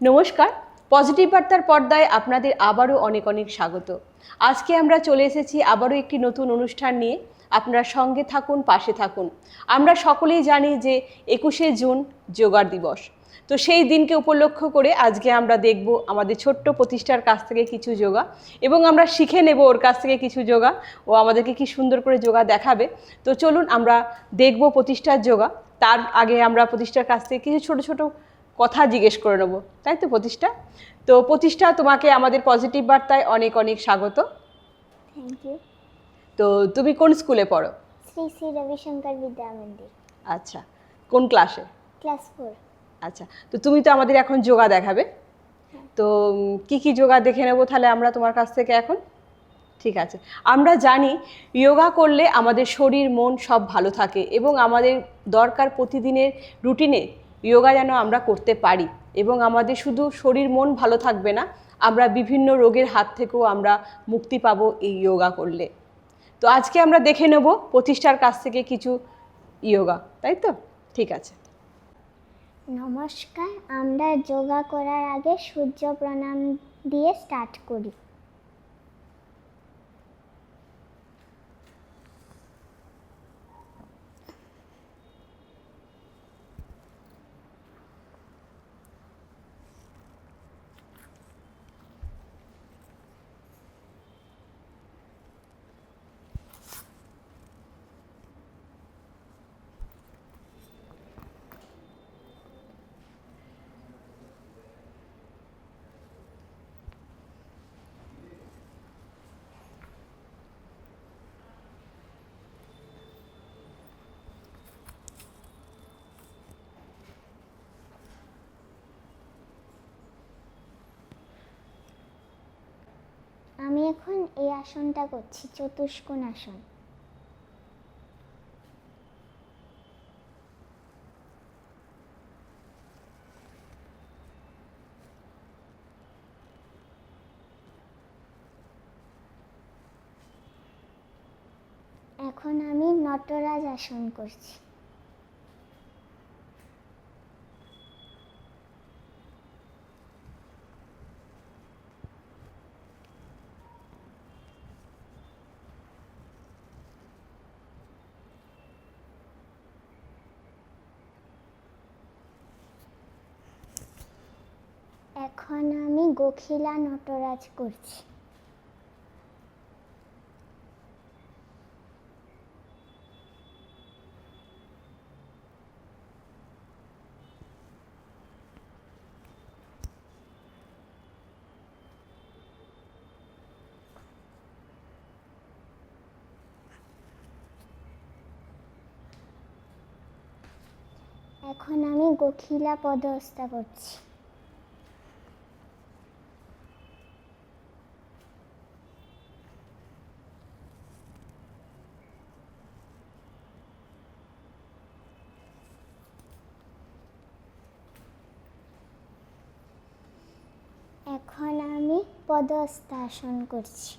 নমস্কার, পজিটিভ বার্তার পর্দায় আপনাদের আবারও অনেক অনেক স্বাগত। আজকে আমরা চলে এসেছি আবারও একটি নতুন অনুষ্ঠান নিয়ে। আপনারা সঙ্গে থাকুন, পাশে থাকুন। আমরা সকলেই জানি যে 21শে জুন যোগা দিবস। তো সেই দিনকে উপলক্ষ করে আজকে আমরা দেখব আমাদের ছোট্ট প্রতিষ্ঠার কাছ থেকে কিছু যোগা, এবং আমরা শিখে নেব ওর কাছ থেকে কিছু যোগা। ও আমাদেরকে কি সুন্দর করে যোগা দেখাবে। তো চলুন আমরা দেখব প্রতিষ্ঠার যোগা। তার আগে আমরা প্রতিষ্ঠার কাছ থেকে কিছু ছোট ছোট কথা জিজ্ঞেস করে নেবো, তাই তো প্রতিষ্ঠা? তো প্রতিষ্ঠা, তোমাকে আমাদের পজিটিভ বার্তায় অনেক অনেক স্বাগত। Thank you. তো তুমি কোন স্কুলে পড়ো? শ্রী শ্রী রবিশঙ্কর বিদ্যা মন্দির। আচ্ছা, কোন ক্লাসে? ক্লাস 4। আচ্ছা, তো তুমি তো আমাদের এখন যোগা দেখাবে। তো কি কি যোগা দেখে নেবো তাহলে আমরা তোমার কাছ থেকে এখন? ঠিক আছে। আমরা জানি যোগা করলে আমাদের শরীর মন সব ভালো থাকে, এবং আমাদের দরকার প্রতিদিনের রুটিনে যোগা যেন আমরা করতে পারি, এবং আমাদের শুধু শরীর মন ভালো থাকবে না, আমরা বিভিন্ন রোগের হাত থেকেও আমরা মুক্তি পাবো এই যোগা করলে। তো আজকে আমরা দেখে নেব প্রতিষ্ঠার কাছ থেকে কিছু যোগা, তাই তো? ঠিক আছে। নমস্কার, আমরা যোগা করার আগে সূর্য প্রণাম দিয়ে স্টার্ট করি। আমি এখন এই আসনটা করছি, চতুষ্কোণ আসন। এখন আমি নটরাজ আসন করছি। এখন আমি গোখিলা নটরাজ করছি। এখন আমি গোখিলা পদহস্তা করছি। এখন আমি পদহস্তাসন করছি।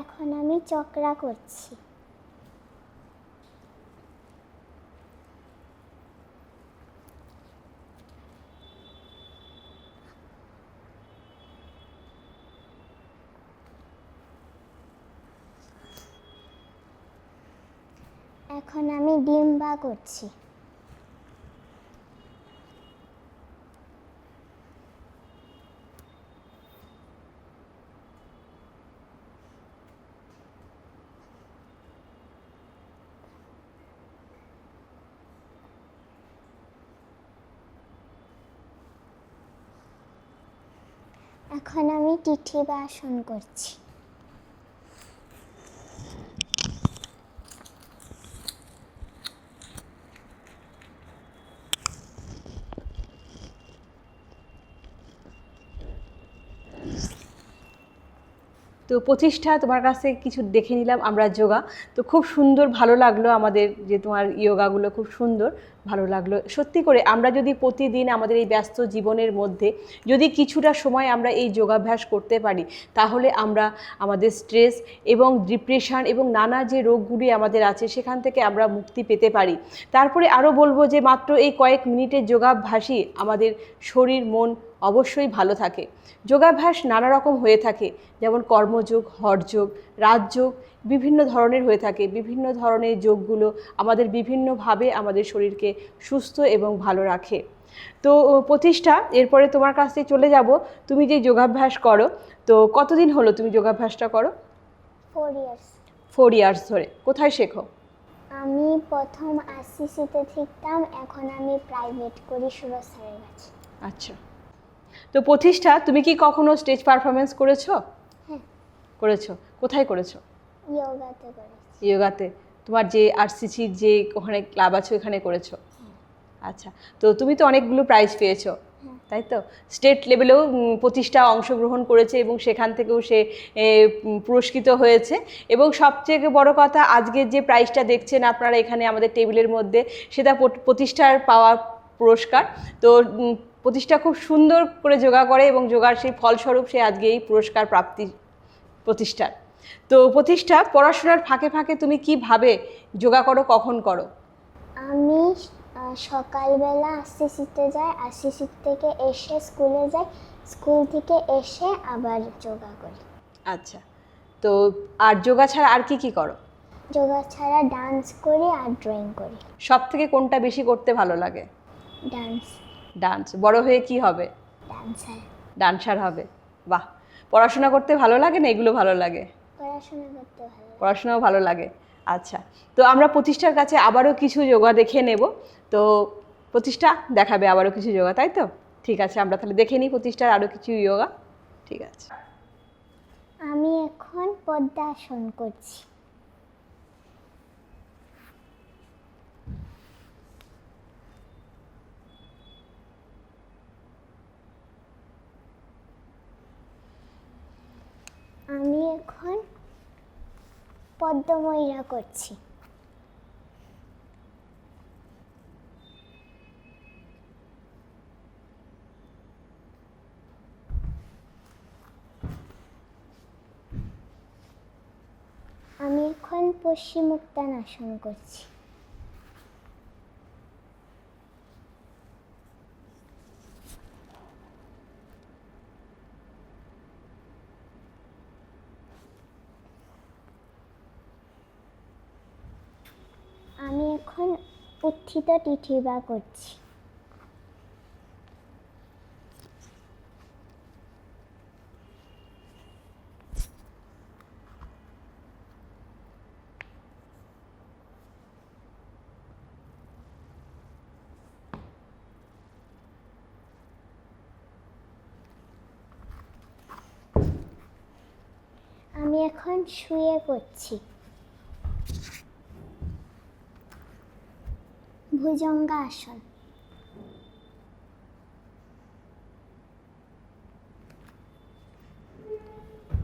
এখন আমি চক্রা করছি। এখন আমি ডিম্বা করছি। এখন আমি টিঠিবা আসন করছি। তো প্রতিষ্ঠা, তোমার কাছ থেকে কিছু দেখে নিলাম আমরা যোগা, তো খুব সুন্দর, ভালো লাগলো আমাদের যে তোমার যোগাগুলো খুব সুন্দর, ভালো লাগলো সত্যি করে। আমরা যদি প্রতিদিন আমাদের এই ব্যস্ত জীবনের মধ্যে যদি কিছুটা সময় আমরা এই যোগাভ্যাস করতে পারি, তাহলে আমরা আমাদের স্ট্রেস এবং ডিপ্রেশন এবং নানা যে রোগগুলি আমাদের আছে সেখান থেকে আমরা মুক্তি পেতে পারি। তারপরে আরও বলবো যে মাত্র এই কয়েক মিনিটের যোগাভ্যাসই আমাদের শরীর মন অবশ্যই ভালো থাকে। যোগাভ্যাস নানা রকম হয়ে থাকে, যেমন কর্মযোগ, হঠযোগ, রাজযোগ, বিভিন্ন ধরনের হয়ে থাকে। বিভিন্ন ধরনের যোগগুলো আমাদের বিভিন্নভাবে আমাদের শরীরকে সুস্থ এবং ভালো রাখে। তো প্রতিষ্ঠা, এরপরে তোমার কাছ থেকে চলে যাব, তুমি যে যোগাভ্যাস করো, তো কতদিন হলো তুমি যোগাভ্যাসটা করো? 4 ইয়ার্স। 4 ইয়ার্স ধরে। কোথায় শেখো? আমি প্রথম আরসিসিতে শিখতাম, এখন আমি প্রাইভেট করি সুরজ স্যারের কাছে। আচ্ছা, তো প্রতিষ্ঠা, তুমি কি কখনো স্টেজ পারফরমেন্স করেছো? হ্যাঁ, করেছো। কোথায় করেছো? যোগাতে করেছি। যোগাতে? তোমার যে আরসিসির যে ওখানে ক্লাব আছে ওখানে করেছো? আচ্ছা, তো তুমি তো অনেকগুলো প্রাইজ পেয়েছো, তাই তো? স্টেট লেভেলেও প্রতিষ্ঠা অংশগ্রহণ করেছে এবং সেখান থেকেও সে পুরস্কৃত হয়েছে। এবং সবচেয়ে বড় কথা, আজকের যে প্রাইজটা দেখছেন আপনারা এখানে আমাদের টেবিলের মধ্যে, সেটা প্রতিষ্ঠার পাওয়া পুরস্কার। তো প্রতিষ্ঠা খুব সুন্দর করে যোগা করে এবং যোগার সেই ফলস্বরূপ সে আজকে এই পুরস্কার প্রাপ্তি প্রতিষ্ঠার। তো প্রতিষ্ঠা, পড়াশোনার ফাঁকে ফাঁকে তুমি কিভাবে যোগা করো, কখন করো? আমি সকালবেলা আরসিসিতে যাই, আরসিসি থেকে এসে স্কুলে যাই, স্কুল থেকে এসে আবার যোগা করি। আচ্ছা, তো আর যোগা ছাড়া আর কি কি করো? যোগা ছাড়া ডান্স করি আর ড্রয়িং করি। সব থেকে কোনটা বেশি করতে ভালো লাগে? ডান্স। ডান্স। বড় হয়ে কি হবে? ডান্সার। ডান্সার হবে। বাহ। পড়াশোনা করতে ভালো লাগে না এগুলো ভালো লাগে? পড়াশোনা করতে ভালো লাগে। পড়াশোনাও ভালো লাগে। আচ্ছা, তো আমরা প্রতিষ্ঠার কাছে আবারও কিছু যোগা দেখে নেব। তো প্রতিষ্ঠা দেখাবে আবারও কিছু যোগা, তাই তো? ঠিক আছে, আমরা তাহলে দেখে নিই প্রতিষ্ঠার আরও কিছু যোগা। ঠিক আছে। আমি এখন পদ্মাসন করছি। আমি এখন পদ্মময়ীরা করছি। আমি এখন পশ্চিমোত্তানাসন করছি। আমি এখন উত্থিত টিঠিবা করছি। আমি এখন শুয়ে করছি। ভুজঙ্গাসন।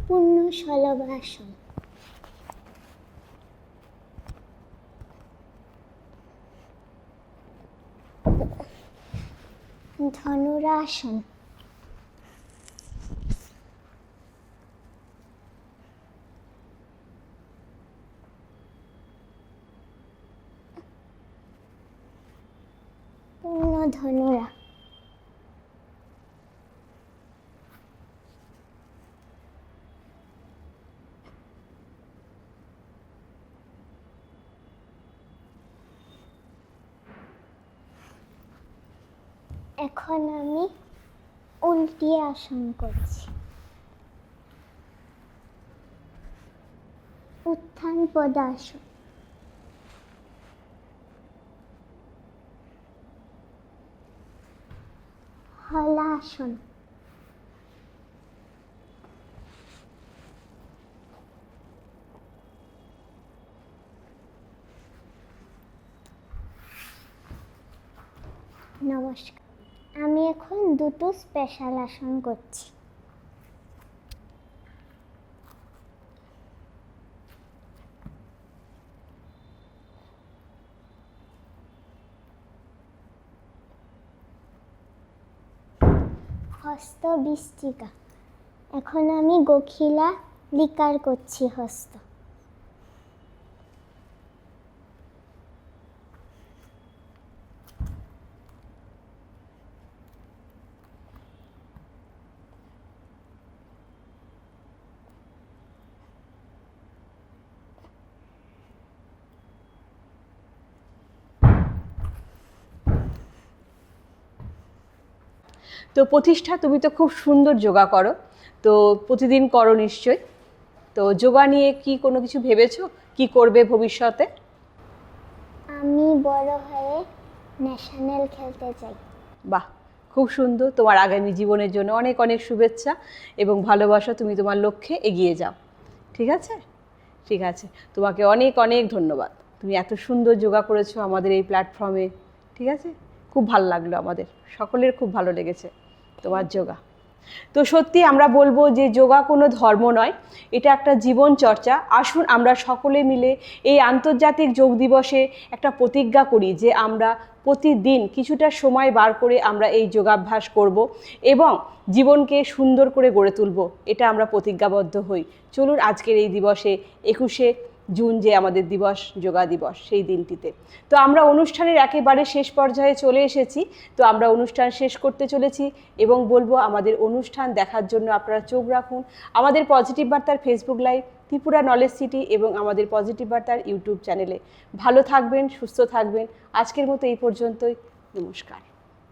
পূর্ণশলভাসন। ধনুরাসন। পূর্ণধনুরা। এখন আমি উল্টি আসন করছি। উত্থান পদাসন। হলাসন। নমস্কার, আমি এখন দুটো স্পেশাল আসন করছি। হস্ত বিষ্টিকা। এখন আমি গখিলা লিকার করছি হস্ত। তো প্রতিষ্ঠা, তুমি তো খুব সুন্দর যোগা করো, তো প্রতিদিন করো নিশ্চয়ই। তো যোগা নিয়ে কি কোনো কিছু ভেবেছো, কি করবে ভবিষ্যতে? আমি বড় হয়ে ন্যাশনাল খেলতে চাই। বাহ, খুব সুন্দর। তোমার আগামী জীবনের জন্য অনেক অনেক শুভেচ্ছা এবং ভালোবাসা। তুমি তোমার লক্ষ্যে এগিয়ে যাও। ঠিক আছে? ঠিক আছে, তোমাকে অনেক অনেক ধন্যবাদ। তুমি এত সুন্দর যোগা করেছো আমাদের এই প্ল্যাটফর্মে। ঠিক আছে, খুব ভালো লাগলো, আমাদের সকলের খুব ভালো লেগেছে তোমার যোগা। তো সত্যি আমরা বলবো যে যোগা কোনো ধর্ম নয়, এটা একটা জীবন চর্চা। আসুন আমরা সকলে মিলে এই আন্তর্জাতিক যোগ দিবসে একটা প্রতিজ্ঞা করি যে আমরা প্রতিদিন কিছুটা সময় বার করে আমরা এই যোগাভ্যাস করব এবং জীবনকে সুন্দর করে গড়ে তুলব, এটা আমরা প্রতিজ্ঞাবদ্ধ হই। চলুন আজকের এই দিবসে 21শে জুন যে আমাদের দিবস, যোগা দিবস, সেই দিনটিতে। তো আমরা অনুষ্ঠানের একেবারে শেষ পর্যায়ে চলে এসেছি। তো আমরা অনুষ্ঠান শেষ করতে চলেছি এবং বলবো আমাদের অনুষ্ঠান দেখার জন্য আপনারা চোখ রাখুন আমাদের পজিটিভ বার্তার Facebook live, Tripura knowledge city এবং আমাদের পজিটিভ বার্তার ইউটিউব চ্যানেলে। ভালো থাকবেন, সুস্থ থাকবেন। আজকের মতো এই পর্যন্তই। নমস্কার।